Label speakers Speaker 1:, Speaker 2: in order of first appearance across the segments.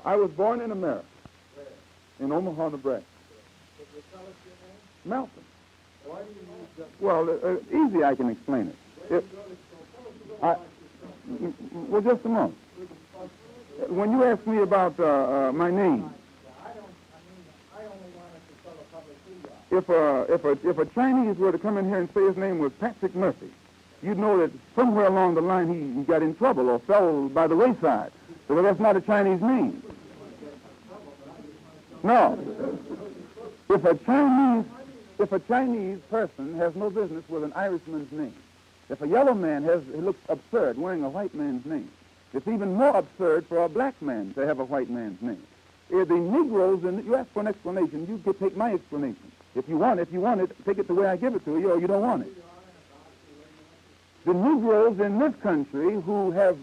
Speaker 1: I was born in America, in Omaha, Nebraska.
Speaker 2: Could you tell us your name?
Speaker 1: Malcolm.
Speaker 2: Why do you use that?
Speaker 1: Well, easy I can explain it.
Speaker 2: Where do you go to school? Tell us a little about yourself.
Speaker 1: Well, just a moment. When you ask me about my name,
Speaker 2: I only wanted to tell a public who you are.
Speaker 1: if a Chinese were to come in here and say his name was Patrick Murphy, you'd know that somewhere along the line he got in trouble or fell by the wayside. So that's not a Chinese name. No. If a Chinese person has no business with an Irishman's name, if a yellow man looks absurd wearing a white man's name, it's even more absurd for a black man to have a white man's name. The Negroes, and you ask for an explanation, you can take my explanation. If you want it, take it the way I give it to you, or you don't want it. The Negroes in this country who have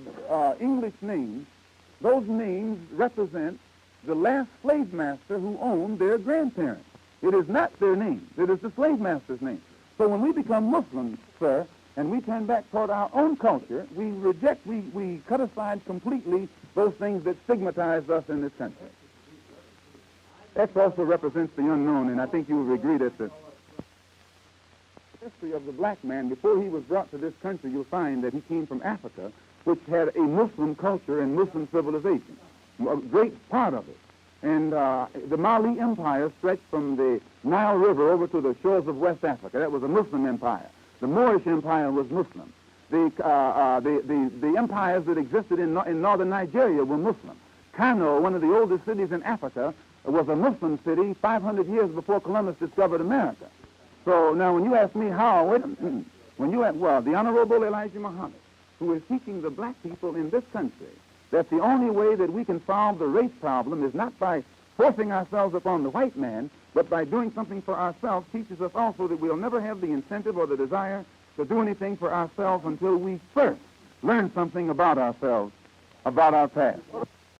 Speaker 1: English names, those names represent the last slave master who owned their grandparents. It is not their name. It is the slave master's name. So when we become Muslims, sir, and we turn back toward our own culture, we reject, we cut aside completely those things that stigmatize us in this country. X also represents the unknown, and I think you will agree that the history of the black man, before he was brought to this country, you'll find that he came from Africa, which had a Muslim culture and Muslim civilization, a great part of it. And the Mali Empire stretched from the Nile River over to the shores of West Africa. That was a Muslim empire. The Moorish Empire was Muslim. The empires that existed in northern Nigeria were Muslim. Kano, one of the oldest cities in Africa, was a Muslim city 500 years before Columbus discovered America. So now when you ask me how, the Honorable Elijah Muhammad, who is teaching the black people in this country that the only way that we can solve the race problem is not by forcing ourselves upon the white man, but by doing something for ourselves, teaches us also that we'll never have the incentive or the desire to do anything for ourselves until we first learn something about ourselves, about our past.